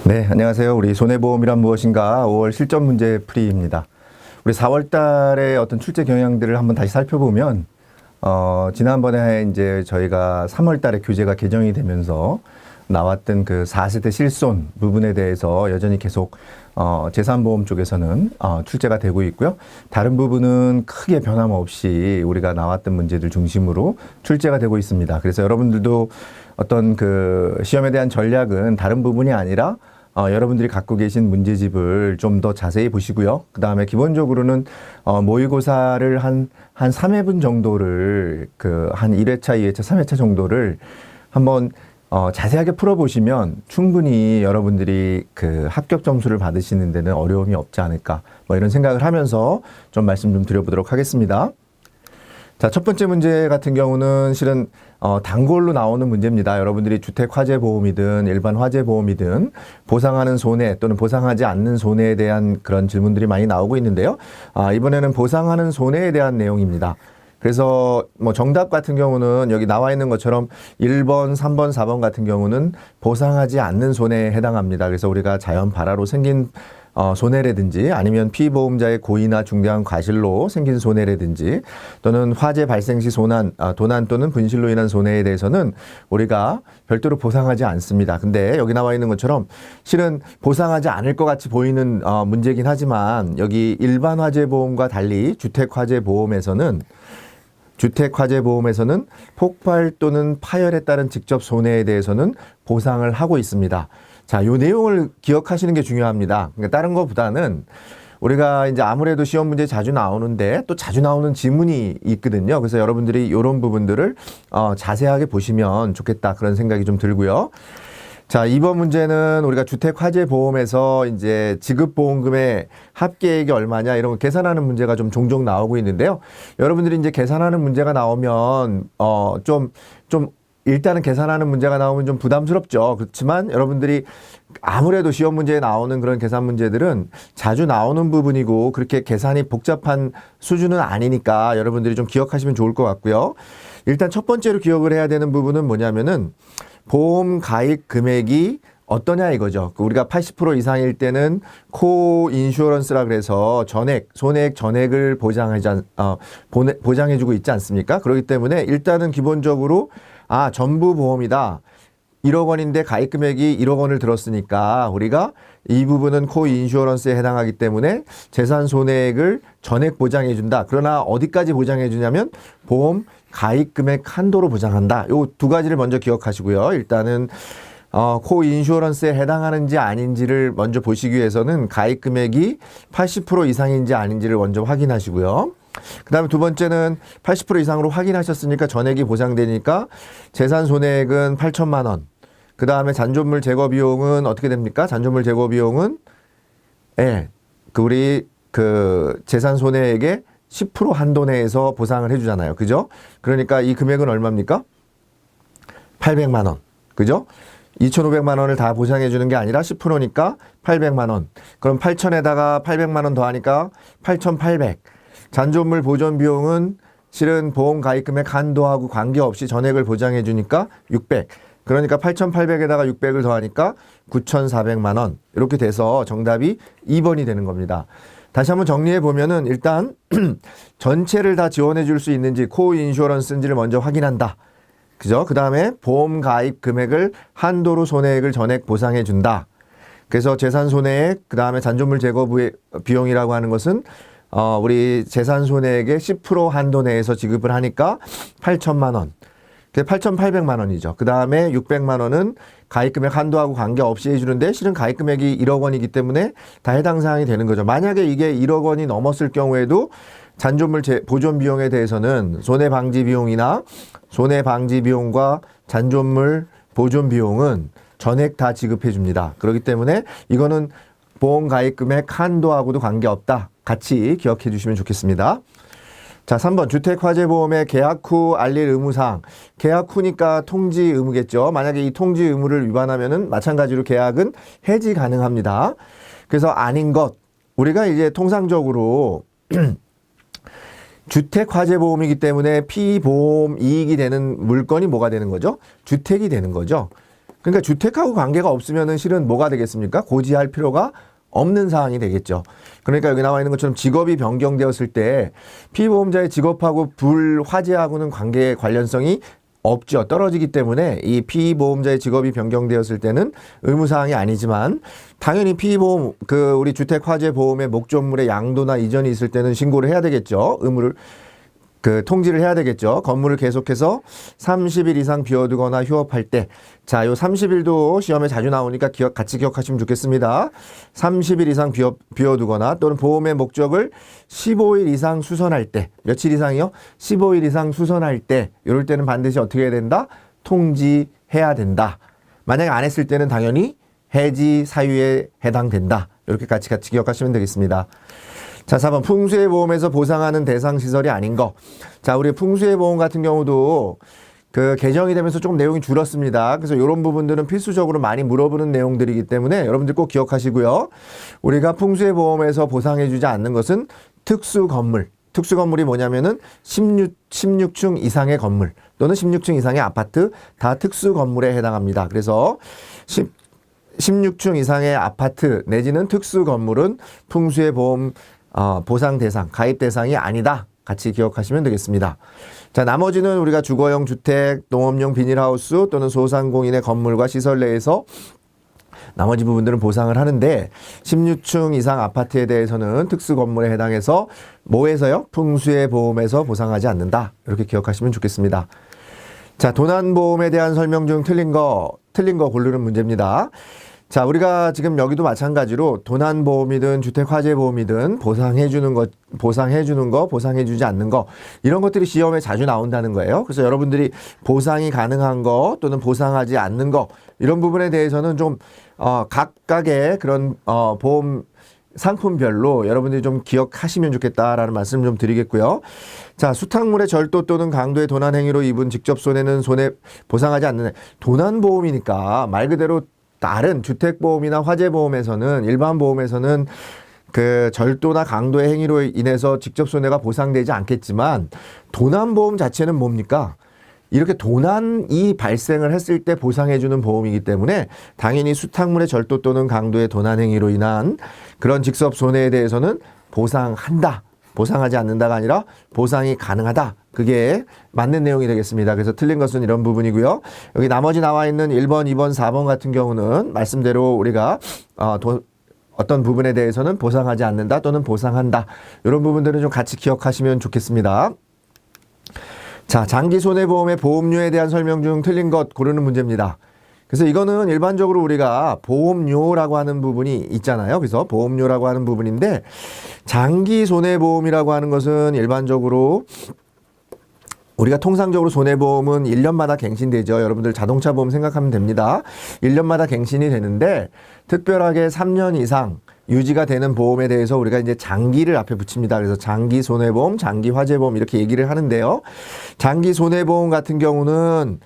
네, 안녕하세요. 우리 손해보험이란 무엇인가 5월 실전 문제 풀이입니다. 우리 4월 달에 어떤 출제 경향들을 한번 다시 살펴보면, 지난번에 이제 저희가 3월 달에 교재가 개정이 되면서 나왔던 그 4세대 실손 부분에 대해서 여전히 계속, 재산보험 쪽에서는, 출제가 되고 있고요. 다른 부분은 크게 변함없이 우리가 나왔던 문제들 중심으로 출제가 되고 있습니다. 그래서 여러분들도 어떤 그 시험에 대한 전략은 다른 부분이 아니라 여러분들이 갖고 계신 문제집을 좀 더 자세히 보시고요. 그 다음에 기본적으로는 모의고사를 한 3회분 정도를 한 1회차, 2회차, 3회차 정도를 한번 자세하게 풀어보시면 충분히 여러분들이 그 합격 점수를 받으시는 데는 어려움이 없지 않을까, 뭐 이런 생각을 하면서 좀 말씀 좀 드려보도록 하겠습니다. 자, 첫 번째 문제 같은 경우는 실은 단골로 나오는 문제입니다. 여러분들이 주택화재보험이든 일반 화재보험이든 보상하는 손해 또는 보상하지 않는 손해에 대한 그런 질문들이 많이 나오고 있는데요. 이번에는 보상하는 손해에 대한 내용입니다. 그래서 뭐 정답 같은 경우는 여기 나와 있는 것처럼 1번, 3번, 4번 같은 경우는 보상하지 않는 손해에 해당합니다. 그래서 우리가 자연 발화로 생긴 손해라든지 아니면 피보험자의 고의나 중대한 과실로 생긴 손해라든지 또는 화재 발생 시 도난 또는 분실로 인한 손해에 대해서는 우리가 별도로 보상하지 않습니다. 근데 여기 나와 있는 것처럼 실은 보상하지 않을 것 같이 보이는 문제긴 하지만 여기 일반 화재보험과 달리 주택화재보험에서는 폭발 또는 파열에 따른 직접 손해에 대해서는 보상을 하고 있습니다. 자, 이 내용을 기억하시는 게 중요합니다. 그러니까 다른 것보다는 우리가 이제 아무래도 시험 문제 자주 나오는데 또 자주 나오는 지문이 있거든요. 그래서 여러분들이 이런 부분들을 자세하게 보시면 좋겠다, 그런 생각이 좀 들고요. 자, 이번 문제는 우리가 주택화재보험에서 이제 지급보험금의 합계액이 얼마냐 이런 거 계산하는 문제가 좀 종종 나오고 있는데요. 여러분들이 이제 계산하는 문제가 나오면 일단은 계산하는 문제가 나오면 좀 부담스럽죠. 그렇지만 여러분들이 아무래도 시험 문제에 나오는 그런 계산 문제들은 자주 나오는 부분이고 그렇게 계산이 복잡한 수준은 아니니까 여러분들이 좀 기억하시면 좋을 것 같고요. 일단 첫 번째로 기억을 해야 되는 부분은 뭐냐면은 보험 가입 금액이 어떠냐 이거죠. 우리가 80% 이상일 때는 코인슈어런스라 그래서 손해액 전액을 보장해주고 있지 않습니까? 그렇기 때문에 일단은 기본적으로 전부 보험이다. 1억 원인데 가입 금액이 1억 원을 들었으니까 우리가 이 부분은 코인슈어런스에 해당하기 때문에 재산 손해액을 전액 보장해준다. 그러나 어디까지 보장해주냐면 보험 가입 금액 한도로 보장한다. 요 두 가지를 먼저 기억하시고요. 일단은 코인슈어런스에 해당하는지 아닌지를 먼저 보시기 위해서는 가입 금액이 80% 이상인지 아닌지를 먼저 확인하시고요. 그 다음에 두 번째는 80% 이상으로 확인하셨으니까 전액이 보상되니까 재산 손해액은 8천만 원. 그 다음에 잔존물 제거 비용은 어떻게 됩니까? 잔존물 제거 비용은 우리 재산 손해액의 10% 한도 내에서 보상을 해주잖아요. 그죠? 그러니까 이 금액은 얼마입니까? 800만 원. 그죠? 2,500만 원을 다 보상해 주는 게 아니라 10%니까 800만 원. 그럼 8천에다가 800만 원 더하니까 8,800. 잔존물 보존 비용은 실은 보험 가입 금액 한도하고 관계없이 전액을 보장해 주니까 600. 그러니까 8,800에다가 600을 더하니까 9,400만 원. 이렇게 돼서 정답이 2번이 되는 겁니다. 다시 한번 정리해 보면은 일단 전체를 다 지원해 줄 수 있는지 코인슈어런스인지를 먼저 확인한다. 그죠? 그 다음에 보험 가입 금액을 한도로 손해액을 전액 보상해 준다. 그래서 재산 손해액, 그 다음에 잔존물 제거 비용이라고 하는 것은 우리 재산 손해액의 10% 한도 내에서 지급을 하니까 8천만 원. 8,800만 원이죠. 그 다음에 600만 원은 가입금액 한도하고 관계없이 해주는데 실은 가입금액이 1억 원이기 때문에 다 해당 사항이 되는 거죠. 만약에 이게 1억 원이 넘었을 경우에도 잔존물 보존 비용에 대해서는 손해방지 비용이나 손해방지 비용과 잔존물 보존 비용은 전액 다 지급해 줍니다. 그렇기 때문에 이거는 보험 가입금액 한도하고도 관계없다. 같이 기억해 주시면 좋겠습니다. 자, 3번 주택화재보험의 계약 후 알릴 의무사항. 계약 후니까 통지 의무겠죠. 만약에 이 통지 의무를 위반하면은 마찬가지로 계약은 해지 가능합니다. 그래서 아닌 것. 우리가 이제 통상적으로 주택화재보험이기 때문에 피보험 이익이 되는 물건이 뭐가 되는 거죠? 주택이 되는 거죠. 그러니까 주택하고 관계가 없으면은 실은 뭐가 되겠습니까? 고지할 필요가 없는 사항이 되겠죠. 그러니까 여기 나와 있는 것처럼 직업이 변경되었을 때 피보험자의 직업하고 불화재하고는 관계 관련성이 없죠. 떨어지기 때문에 이 피보험자의 직업이 변경되었을 때는 의무사항이 아니지만 당연히 피보험, 우리 주택화재보험의 목적물의 양도나 이전이 있을 때는 신고를 해야 되겠죠. 의무를, 통지를 해야 되겠죠. 건물을 계속해서 30일 이상 비워두거나 휴업할 때. 자, 요 30일도 시험에 자주 나오니까 같이 기억하시면 좋겠습니다. 30일 이상 비워두거나 또는 보험의 목적을 15일 이상 수선할 때. 며칠 이상이요? 15일 이상 수선할 때. 이럴 때는 반드시 어떻게 해야 된다? 통지해야 된다. 만약에 안 했을 때는 당연히 해지 사유에 해당된다. 이렇게 같이 기억하시면 되겠습니다. 자, 4번 풍수해 보험에서 보상하는 대상 시설이 아닌 거. 자, 우리 풍수해 보험 같은 경우도 개정이 되면서 조금 내용이 줄었습니다. 그래서 이런 부분들은 필수적으로 많이 물어보는 내용들이기 때문에 여러분들 꼭 기억하시고요. 우리가 풍수해 보험에서 보상해 주지 않는 것은 특수 건물. 특수 건물이 뭐냐면은 16층 이상의 건물 또는 16층 이상의 아파트 다 특수 건물에 해당합니다. 그래서 16층 이상의 아파트 내지는 특수 건물은 풍수해 보험 보상 대상, 가입 대상이 아니다. 같이 기억하시면 되겠습니다. 자, 나머지는 우리가 주거용 주택, 농업용 비닐하우스 또는 소상공인의 건물과 시설 내에서 나머지 부분들은 보상을 하는데 16층 이상 아파트에 대해서는 특수 건물에 해당해서 뭐에서요? 풍수해 보험에서 보상하지 않는다. 이렇게 기억하시면 좋겠습니다. 자, 도난보험에 대한 설명 중 틀린 거 고르는 문제입니다. 자, 우리가 지금 여기도 마찬가지로 도난보험이든 주택화재보험이든 보상해주는 거, 보상해주지 않는 거, 이런 것들이 시험에 자주 나온다는 거예요. 그래서 여러분들이 보상이 가능한 거 또는 보상하지 않는 거, 이런 부분에 대해서는 좀, 각각의 그런, 보험 상품별로 여러분들이 좀 기억하시면 좋겠다라는 말씀 좀 드리겠고요. 자, 수탁물의 절도 또는 강도의 도난 행위로 입은 직접 손해는 보상하지 않는, 도난보험이니까 말 그대로 다른 주택보험이나 화재보험에서는 일반 보험에서는 절도나 강도의 행위로 인해서 직접 손해가 보상되지 않겠지만 도난보험 자체는 뭡니까? 이렇게 도난이 발생을 했을 때 보상해주는 보험이기 때문에 당연히 수탁물의 절도 또는 강도의 도난 행위로 인한 그런 직접 손해에 대해서는 보상한다. 보상하지 않는다가 아니라 보상이 가능하다. 그게 맞는 내용이 되겠습니다. 그래서 틀린 것은 이런 부분이고요. 여기 나머지 나와 있는 1번, 2번, 4번 같은 경우는 말씀대로 우리가 어떤 부분에 대해서는 보상하지 않는다 또는 보상한다. 이런 부분들은 좀 같이 기억하시면 좋겠습니다. 자, 장기손해보험의 보험료에 대한 설명 중 틀린 것 고르는 문제입니다. 그래서 이거는 일반적으로 우리가 보험료라고 하는 부분이 있잖아요. 그래서 보험료라고 하는 부분인데 장기 손해보험이라고 하는 것은 일반적으로 우리가 통상적으로 손해보험은 1년마다 갱신되죠. 여러분들 자동차 보험 생각하면 됩니다. 1년마다 갱신이 되는데 특별하게 3년 이상 유지가 되는 보험에 대해서 우리가 이제 장기를 앞에 붙입니다. 그래서 장기 손해보험, 장기 화재보험 이렇게 얘기를 하는데요. 장기 손해보험 같은 경우는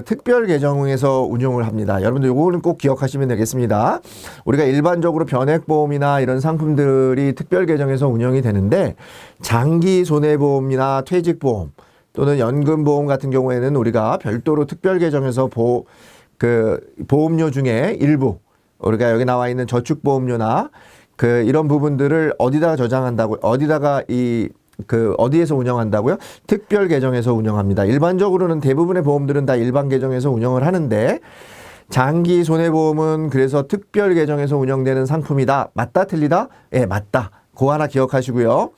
특별 계정에서 운용을 합니다. 여러분들 요거는 꼭 기억하시면 되겠습니다. 우리가 일반적으로 변액보험이나 이런 상품들이 특별 계정에서 운영이 되는데 장기 손해보험이나 퇴직보험 또는 연금보험 같은 경우에는 우리가 별도로 특별 계정에서 보험료 중에 일부 우리가 여기 나와 있는 저축보험료나 이런 부분들을 어디다가 저장한다고, 어디에서 운영한다고요? 특별 계정에서 운영합니다. 일반적으로는 대부분의 보험들은 다 일반 계정에서 운영을 하는데 장기 손해보험은 그래서 특별 계정에서 운영되는 상품이다. 맞다? 틀리다? 예, 맞다. 그거 하나 기억하시고요.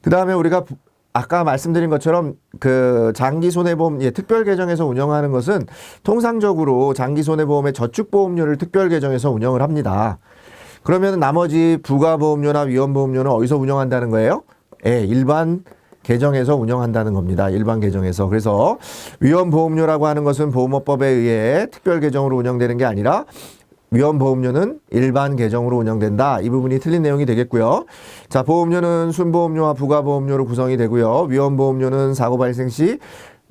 그 다음에 우리가 아까 말씀드린 것처럼 장기 손해보험 특별 계정에서 운영하는 것은 통상적으로 장기 손해보험의 저축보험료를 특별 계정에서 운영을 합니다. 그러면 나머지 부가보험료나 위험보험료는 어디서 운영한다는 거예요? 예, 일반 계정에서 운영한다는 겁니다. 일반 계정에서. 그래서 위험보험료라고 하는 것은 보험업법에 의해 특별 계정으로 운영되는 게 아니라 위험보험료는 일반 계정으로 운영된다. 이 부분이 틀린 내용이 되겠고요. 자, 보험료는 순보험료와 부가보험료로 구성이 되고요. 위험보험료는 사고 발생 시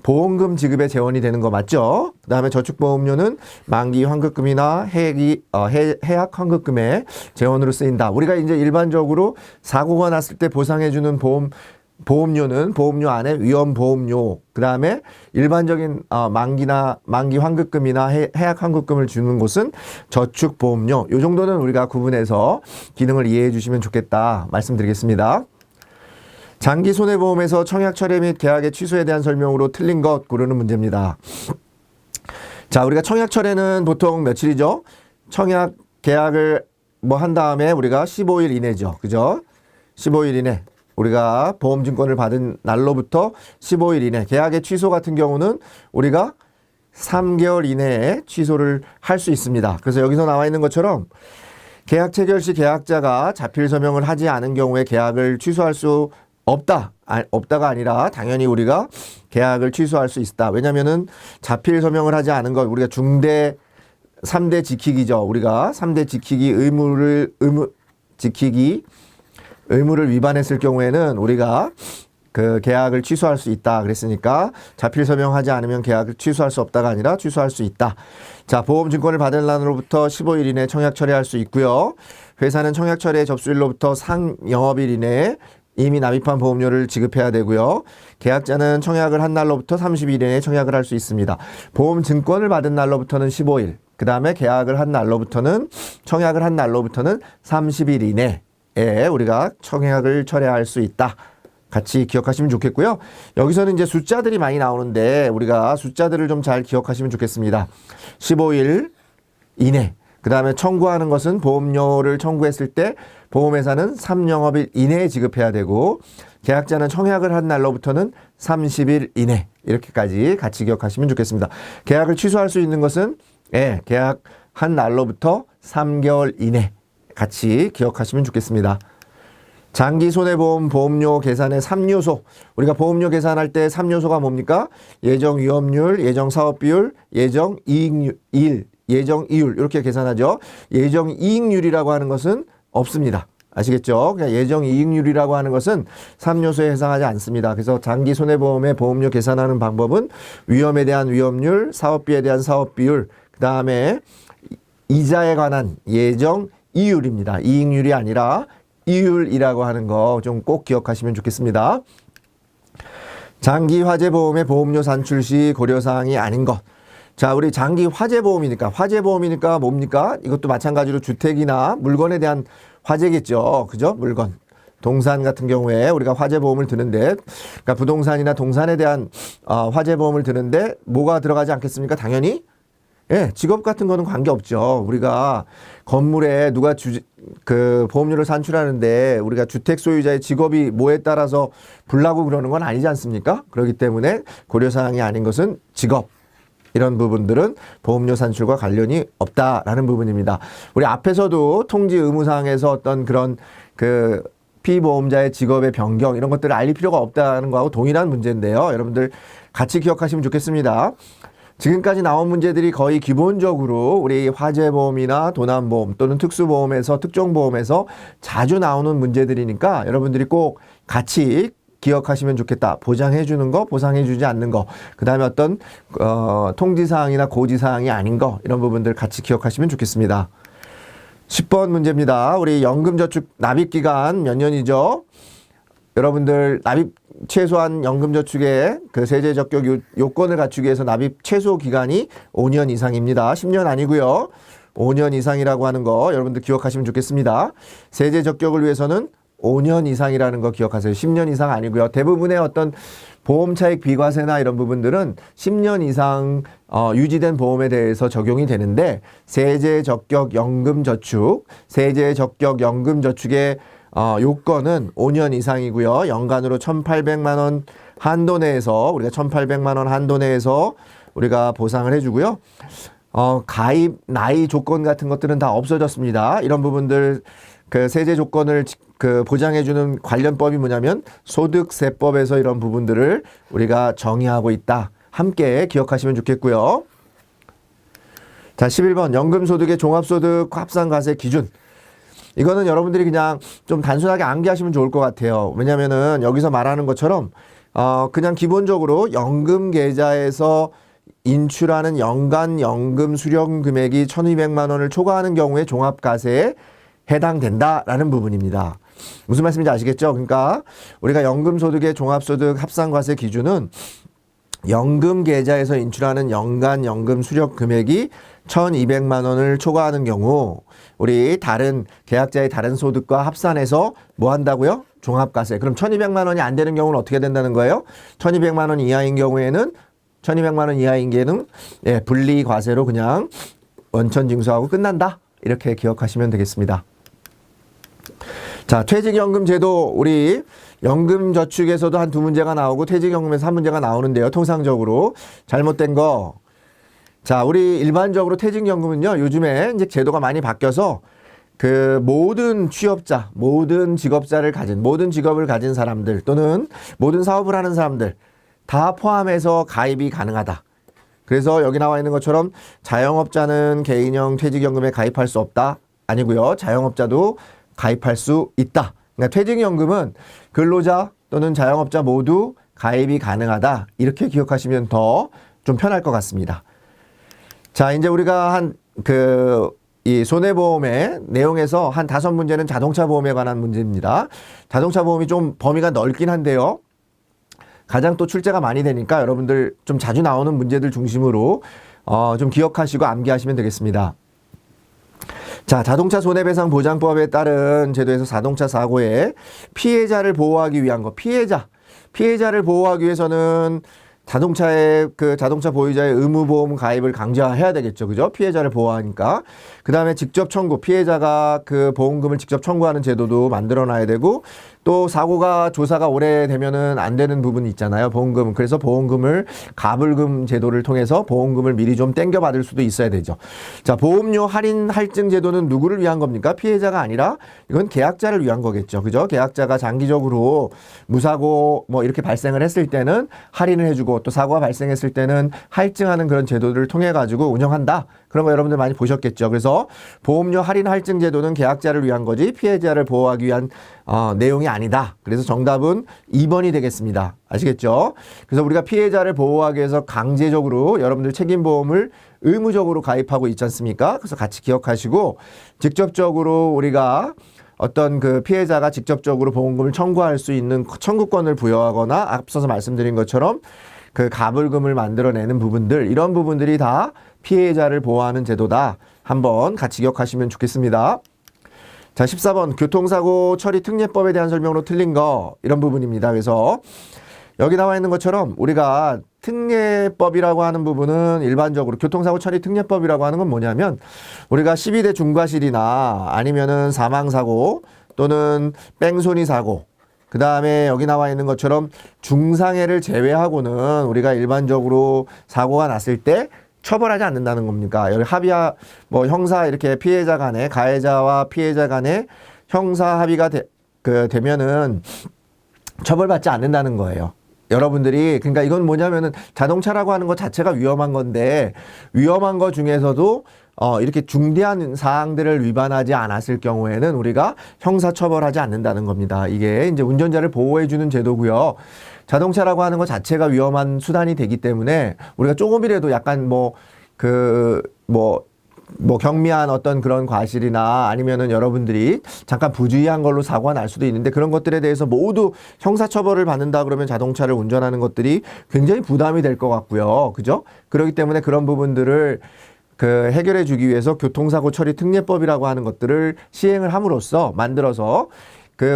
보험금 지급에 재원이 되는 거 맞죠? 그 다음에 저축보험료는 만기 환급금이나 해약 환급금에 재원으로 쓰인다. 우리가 이제 일반적으로 사고가 났을 때 보상해주는 보험 보험료는 보험료 안에 위험보험료, 그 다음에 일반적인 만기 환급금이나 해약 환급금을 주는 곳은 저축보험료. 이 정도는 우리가 구분해서 기능을 이해해 주시면 좋겠다 말씀드리겠습니다. 장기 손해보험에서 청약 철회 및 계약의 취소에 대한 설명으로 틀린 것 고르는 문제입니다. 자, 우리가 청약 철회는 보통 며칠이죠? 청약 계약을 뭐 한 다음에 우리가 15일 이내죠. 그죠? 15일 이내. 우리가 보험증권을 받은 날로부터 15일 이내. 계약의 취소 같은 경우는 우리가 3개월 이내에 취소를 할 수 있습니다. 그래서 여기서 나와 있는 것처럼 계약 체결 시 계약자가 자필 서명을 하지 않은 경우에 계약을 취소할 수 없다가 아니라 당연히 우리가 계약을 취소할 수 있다. 왜냐면은 자필 서명을 하지 않은 것, 우리가 중대 3대 지키기죠. 우리가 3대 지키기 의무를 위반했을 경우에는 우리가 그 계약을 취소할 수 있다 그랬으니까 자필 서명하지 않으면 계약을 취소할 수 없다가 아니라 취소할 수 있다. 자, 보험증권을 받은 날로부터 15일 이내에 청약 철회할 수 있고요. 회사는 청약 철회 접수일로부터 상영업일 이내에 이미 납입한 보험료를 지급해야 되고요. 계약자는 청약을 한 날로부터 30일 이내에 청약을 할 수 있습니다. 보험증권을 받은 날로부터는 15일, 그 다음에 계약을 한 날로부터는 청약을 한 날로부터는 30일 이내에 우리가 청약을 철회할 수 있다. 같이 기억하시면 좋겠고요. 여기서는 이제 숫자들이 많이 나오는데 우리가 숫자들을 좀 잘 기억하시면 좋겠습니다. 15일 이내. 그 다음에 청구하는 것은 보험료를 청구했을 때 보험회사는 3영업일 이내에 지급해야 되고 계약자는 청약을 한 날로부터는 30일 이내. 이렇게까지 같이 기억하시면 좋겠습니다. 계약을 취소할 수 있는 것은 계약한 날로부터 3개월 이내. 같이 기억하시면 좋겠습니다. 장기 손해보험 보험료 계산의 3요소. 우리가 보험료 계산할 때 3요소가 뭡니까? 예정 위험률, 예정 사업비율, 예정 이익률, 예정 이율 이렇게 계산하죠. 예정 이익률이라고 하는 것은 없습니다. 아시겠죠? 그냥 예정 이익률이라고 하는 것은 3요소에 해당하지 않습니다. 그래서 장기 손해보험의 보험료 계산하는 방법은 위험에 대한 위험률, 사업비에 대한 사업비율, 그 다음에 이자에 관한 예정 이율입니다. 이익률이 아니라 이율이라고 하는 거 좀 꼭 기억하시면 좋겠습니다. 장기 화재보험의 보험료 산출 시 고려사항이 아닌 것. 자, 우리 장기 화재보험이니까 뭡니까? 이것도 마찬가지로 주택이나 물건에 대한 화재겠죠. 그죠? 물건. 동산 같은 경우에 우리가 화재보험을 드는데, 그러니까 부동산이나 동산에 대한 화재보험을 드는데 뭐가 들어가지 않겠습니까? 당연히 직업 같은 거는 관계없죠. 우리가 건물에 누가 그 보험료를 산출하는데 우리가 주택 소유자의 직업이 뭐에 따라서 불나고 그러는 건 아니지 않습니까? 그렇기 때문에 고려사항이 아닌 것은 직업. 이런 부분들은 보험료 산출과 관련이 없다라는 부분입니다. 우리 앞에서도 통지 의무사항에서 어떤 그런 그 피보험자의 직업의 변경 이런 것들을 알릴 필요가 없다는 거하고 동일한 문제인데요. 여러분들 같이 기억하시면 좋겠습니다. 지금까지 나온 문제들이 거의 기본적으로 우리 화재보험이나 도난보험 또는 특수보험에서 특정보험에서 자주 나오는 문제들이니까 여러분들이 꼭 같이 기억하시면 좋겠다. 보장해 주는 거, 보상해 주지 않는 거. 그다음에 어떤 통지사항이나 고지사항이 아닌 거 이런 부분들 같이 기억하시면 좋겠습니다. 10번 문제입니다. 우리 연금저축 납입기간 몇 년이죠? 여러분들 납입 최소한 연금저축의 그 세제 적격 요건을 갖추기 위해서 납입 최소 기간이 5년 이상입니다. 10년 아니고요. 5년 이상이라고 하는 거 여러분들 기억하시면 좋겠습니다. 세제 적격을 위해서는 5년 이상이라는 거 기억하세요. 10년 이상 아니고요. 대부분의 어떤 보험차익 비과세나 이런 부분들은 10년 이상 유지된 보험에 대해서 적용이 되는데 세제 적격 연금저축의 요건은 5년 이상이고요. 연간으로 1,800만 원 한도 내에서 우리가 1,800만 원 한도 내에서 우리가 보상을 해주고요. 가입 나이 조건 같은 것들은 다 없어졌습니다. 이런 부분들 그 세제 조건을 그 보장해주는 관련법이 뭐냐면 소득세법에서 이런 부분들을 우리가 정의하고 있다. 함께 기억하시면 좋겠고요. 자, 11번 연금소득의 종합소득 합산과세 기준. 이거는 여러분들이 그냥 좀 단순하게 암기하시면 좋을 것 같아요. 왜냐면은 여기서 말하는 것처럼 그냥 기본적으로 연금 계좌에서 인출하는 연간 연금 수령 금액이 1,200만 원을 초과하는 경우에 종합과세에 해당된다라는 부분입니다. 무슨 말씀인지 아시겠죠? 그러니까 우리가 연금소득의 종합소득 합산과세 기준은 연금 계좌에서 인출하는 연간 연금 수령 금액이 1,200만 원을 초과하는 경우 우리 다른 계약자의 다른 소득과 합산해서 뭐 한다고요? 종합과세. 그럼 1,200만 원이 안 되는 경우는 어떻게 된다는 거예요? 1,200만 원 이하인 경우에는 1,200만 원 이하인 게는 예, 분리과세로 그냥 원천징수하고 끝난다. 이렇게 기억하시면 되겠습니다. 자, 퇴직연금 제도 우리 연금저축에서도 한 2문제가 나오고 퇴직연금에서 1문제가 나오는데요. 통상적으로 잘못된 거. 자, 우리 일반적으로 퇴직연금은요. 요즘에 이제 제도가 많이 바뀌어서 그 모든 취업자, 모든 직업자를 가진, 모든 직업을 가진 사람들 또는 모든 사업을 하는 사람들 다 포함해서 가입이 가능하다. 그래서 여기 나와 있는 것처럼 자영업자는 개인형 퇴직연금에 가입할 수 없다. 아니고요. 자영업자도 가입할 수 있다. 그러니까 퇴직연금은 근로자 또는 자영업자 모두 가입이 가능하다. 이렇게 기억하시면 더 좀 편할 것 같습니다. 자, 이제 우리가 이 손해보험의 내용에서 한 5문제는 자동차 보험에 관한 문제입니다. 자동차 보험이 좀 범위가 넓긴 한데요. 가장 또 출제가 많이 되니까 여러분들 좀 자주 나오는 문제들 중심으로 좀 기억하시고 암기하시면 되겠습니다. 자, 자동차 손해배상 보장법에 따른 제도에서 자동차 사고에 피해자를 보호하기 위한 거, 피해자를 보호하기 위해서는 자동차 보유자의 의무보험 가입을 강제해야 되겠죠. 그죠? 피해자를 보호하니까. 그 다음에 직접 청구, 피해자가 그 보험금을 직접 청구하는 제도도 만들어 놔야 되고, 또 조사가 오래되면은 안 되는 부분이 있잖아요. 보험금. 그래서 보험금을 가불금 제도를 통해서 보험금을 미리 좀 땡겨받을 수도 있어야 되죠. 자, 보험료 할인 할증 제도는 누구를 위한 겁니까? 피해자가 아니라 이건 계약자를 위한 거겠죠. 그죠? 계약자가 장기적으로 무사고 뭐 이렇게 발생을 했을 때는 할인을 해주고 또 사고가 발생했을 때는 할증하는 그런 제도들을 통해 가지고 운영한다. 그런 거 여러분들 많이 보셨겠죠. 그래서 보험료 할인 할증 제도는 계약자를 위한 거지 피해자를 보호하기 위한 내용이 아니다. 그래서 정답은 2번이 되겠습니다. 아시겠죠? 그래서 우리가 피해자를 보호하기 위해서 강제적으로 여러분들 책임보험을 의무적으로 가입하고 있지 않습니까? 그래서 같이 기억하시고 직접적으로 우리가 어떤 그 피해자가 직접적으로 보험금을 청구할 수 있는 청구권을 부여하거나 앞서서 말씀드린 것처럼 그 가불금을 만들어내는 부분들, 이런 부분들이 다 피해자를 보호하는 제도다. 한번 같이 기억하시면 좋겠습니다. 자, 14번 교통사고 처리 특례법에 대한 설명으로 틀린 거, 이런 부분입니다. 그래서 여기 나와 있는 것처럼 우리가 특례법이라고 하는 부분은 일반적으로 교통사고 처리 특례법이라고 하는 건 뭐냐면 우리가 12대 중과실이나 아니면은 사망사고 또는 뺑소니 사고, 그 다음에 여기 나와 있는 것처럼 중상해를 제외하고는 우리가 일반적으로 사고가 났을 때 처벌하지 않는다는 겁니까? 여기 형사 이렇게 피해자 간에, 가해자와 피해자 간에 형사 합의가 되면은 처벌받지 않는다는 거예요. 여러분들이, 그러니까 이건 뭐냐면은 자동차라고 하는 것 자체가 위험한 건데, 위험한 것 중에서도 이렇게 중대한 사항들을 위반하지 않았을 경우에는 우리가 형사처벌하지 않는다는 겁니다. 이게 이제 운전자를 보호해주는 제도고요. 자동차라고 하는 것 자체가 위험한 수단이 되기 때문에 우리가 조금이라도 약간 경미한 어떤 그런 과실이나 아니면은 여러분들이 잠깐 부주의한 걸로 사고가 날 수도 있는데 그런 것들에 대해서 모두 형사처벌을 받는다 그러면 자동차를 운전하는 것들이 굉장히 부담이 될 것 같고요. 그죠? 그렇기 때문에 그런 부분들을 해결해 주기 위해서 교통사고 처리 특례법이라고 하는 것들을 시행을 함으로써 만들어서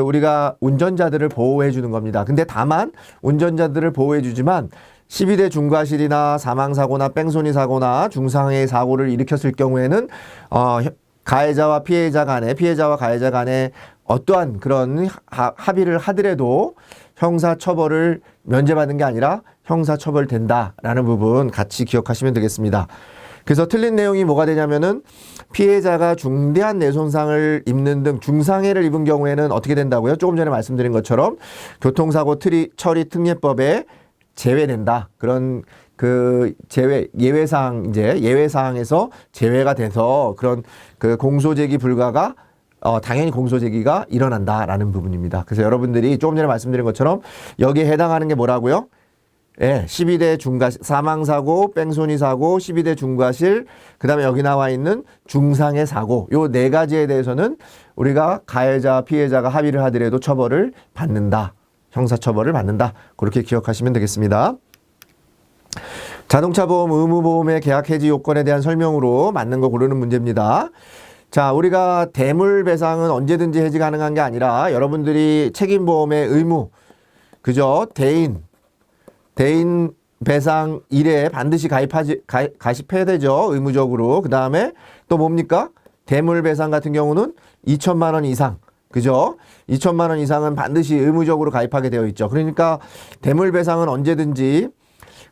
우리가 운전자들을 보호해 주는 겁니다. 근데 다만 운전자들을 보호해 주지만 12대 중과실이나 사망사고나 뺑소니 사고나 중상해 사고를 일으켰을 경우에는 가해자와 피해자와 가해자 간에 어떠한 그런 합의를 하더라도 형사처벌을 면제받는 게 아니라 형사처벌된다라는 부분 같이 기억하시면 되겠습니다. 그래서 틀린 내용이 뭐가 되냐면은 피해자가 중대한 뇌손상을 입는 등 중상해를 입은 경우에는 어떻게 된다고요? 조금 전에 말씀드린 것처럼 교통사고 처리 특례법에 제외된다. 그런 예외사항에서 제외가 돼서 그런 공소제기 불가가 당연히 공소제기가 일어난다라는 부분입니다. 그래서 여러분들이 조금 전에 말씀드린 것처럼 여기에 해당하는 게 뭐라고요? 예, 12대 중과실, 사망사고, 뺑소니 사고, 12대 중과실, 그 다음에 여기 나와 있는 중상해 사고, 요 네 가지에 대해서는 우리가 가해자, 피해자가 합의를 하더라도 처벌을 받는다. 형사처벌을 받는다. 그렇게 기억하시면 되겠습니다. 자동차 보험 의무보험의 계약 해지 요건에 대한 설명으로 맞는 거 고르는 문제입니다. 자, 우리가 대물배상은 언제든지 해지 가능한 게 아니라 여러분들이 책임보험의 의무, 그죠? 대인 배상 1회 반드시 가입해야 되죠. 의무적으로. 그 다음에 또 뭡니까? 대물배상 같은 경우는 2천만 원 이상. 그죠? 2천만 원 이상은 반드시 의무적으로 가입하게 되어 있죠. 그러니까 대물배상은 언제든지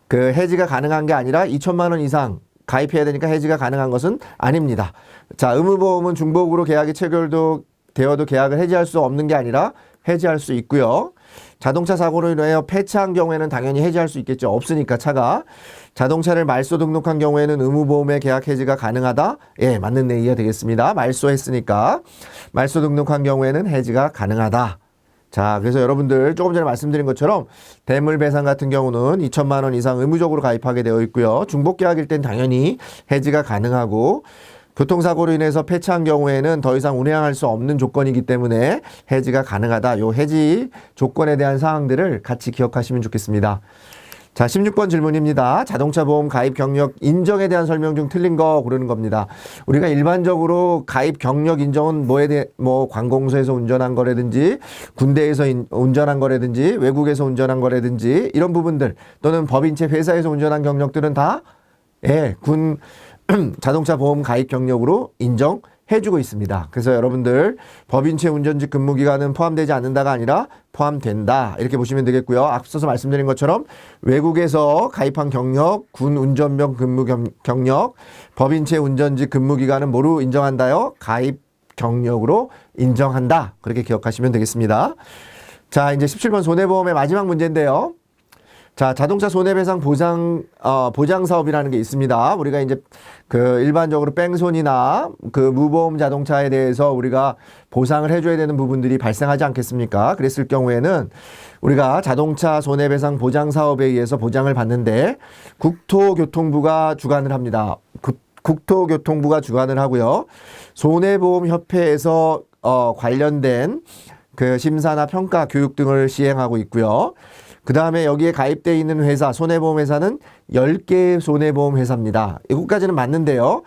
그 해지가 가능한 게 아니라 2천만 원 이상 가입해야 되니까 해지가 가능한 것은 아닙니다. 자, 의무보험은 중복으로 계약이 체결되어도 계약을 해지할 수 없는 게 아니라 해지할 수 있고요. 자동차 사고로 인하여 폐차한 경우에는 당연히 해지할 수 있겠죠. 없으니까 차가. 자동차를 말소 등록한 경우에는 의무보험의 계약 해지가 가능하다? 예, 맞는 내 이해가 되겠습니다. 말소했으니까. 말소 등록한 경우에는 해지가 가능하다. 자, 그래서 여러분들 조금 전에 말씀드린 것처럼 대물배상 같은 경우는 2천만 원 이상 의무적으로 가입하게 되어 있고요. 중복계약일 땐 당연히 해지가 가능하고 교통사고로 인해서 폐차한 경우에는 더 이상 운행할 수 없는 조건이기 때문에 해지가 가능하다. 요 해지 조건에 대한 사항들을 같이 기억하시면 좋겠습니다. 자, 16번 질문입니다. 자동차 보험 가입 경력 인정에 대한 설명 중 틀린 거 고르는 겁니다. 우리가 일반적으로 가입 경력 인정은 관공서에서 운전한 거라든지 군대에서 운전한 거라든지 외국에서 운전한 거라든지 이런 부분들 또는 법인체 회사에서 운전한 경력들은 다 군 자동차 보험 가입 경력으로 인정해주고 있습니다. 그래서 여러분들 법인체 운전직 근무기간은 포함되지 않는다가 아니라 포함된다. 이렇게 보시면 되겠고요. 앞서서 말씀드린 것처럼 외국에서 가입한 경력, 군 운전병 근무 경력, 법인체 운전직 근무기간은 뭐로 인정한다요? 가입 경력으로 인정한다. 그렇게 기억하시면 되겠습니다. 자, 이제 17번 손해보험의 마지막 문제인데요. 자, 자동차 손해배상 보장 사업이라는 게 있습니다. 우리가 이제 그 일반적으로 뺑소니나 그 무보험 자동차에 대해서 우리가 보상을 해줘야 되는 부분들이 발생하지 않겠습니까? 그랬을 경우에는 우리가 자동차 손해배상 보장 사업에 의해서 보장을 받는데 국토교통부가 주관을 합니다. 국토교통부가 주관을 하고요. 손해보험협회에서 관련된 그 심사나 평가, 교육 등을 시행하고 있고요. 그 다음에 여기에 가입되어 있는 회사, 손해보험회사는 10개의 손해보험회사입니다. 이것까지는 맞는데요.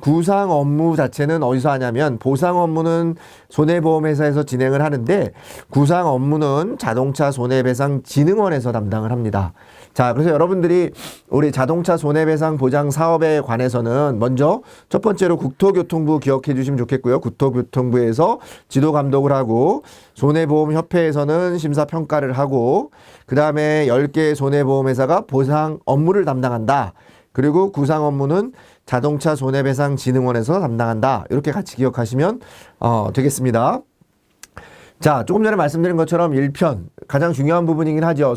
구상 업무 자체는 어디서 하냐면 보상 업무는 손해보험회사에서 진행을 하는데 구상 업무는 자동차 손해배상 진흥원에서 담당을 합니다. 자, 그래서 여러분들이 우리 자동차 손해배상 보장 사업에 관해서는 먼저 첫 번째로 국토교통부 기억해 주시면 좋겠고요. 국토교통부에서 지도 감독을 하고 손해보험협회에서는 심사평가를 하고 그 다음에 10개의 손해보험회사가 보상 업무를 담당한다. 그리고 구상 업무는 자동차 손해배상 진흥원에서 담당한다. 이렇게 같이 기억하시면 되겠습니다. 자, 조금 전에 말씀드린 것처럼 1편 가장 중요한 부분이긴 하죠.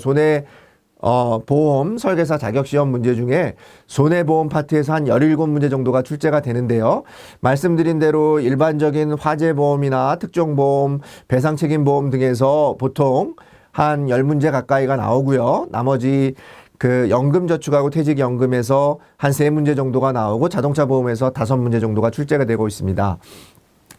보험 설계사 자격시험 문제 중에 손해보험 파트에서 한 17문제 정도가 출제가 되는데요. 말씀드린 대로 일반적인 화재보험이나 특정보험, 배상책임보험 등에서 보통 한 10문제 가까이가 나오고요. 나머지 그 연금저축하고 퇴직연금에서 한 3문제 정도가 나오고 자동차 보험에서 5문제 정도가 출제가 되고 있습니다.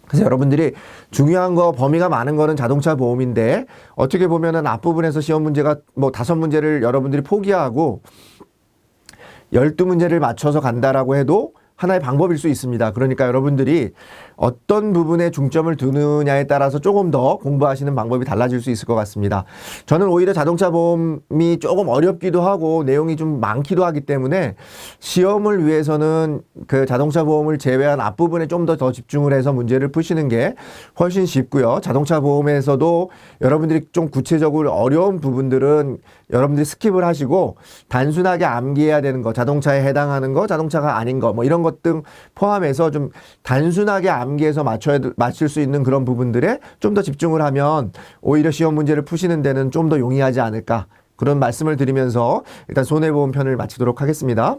그래서 여러분들이 중요한 거 범위가 많은 거는 자동차 보험인데 어떻게 보면은 앞부분에서 시험 문제가 5문제를 여러분들이 포기하고 12문제를 맞춰서 간다라고 해도 하나의 방법일 수 있습니다. 그러니까 여러분들이 어떤 부분에 중점을 두느냐에 따라서 조금 더 공부하시는 방법이 달라질 수 있을 것 같습니다. 저는 오히려 자동차 보험이 조금 어렵기도 하고 내용이 좀 많기도 하기 때문에 시험을 위해서는 그 자동차 보험을 제외한 앞부분에 좀 더 집중을 해서 문제를 푸시는 게 훨씬 쉽고요. 자동차 보험에서도 여러분들이 좀 구체적으로 어려운 부분들은 여러분들이 스킵을 하시고 단순하게 암기해야 되는 거, 자동차에 해당하는 거, 자동차가 아닌 거, 이런 것 등 포함해서 좀 단순하게 암기해서 맞출 수 있는 그런 부분들에 좀 더 집중을 하면 오히려 시험 문제를 푸시는 데는 좀 더 용이하지 않을까 그런 말씀을 드리면서 일단 손해보험 편을 마치도록 하겠습니다.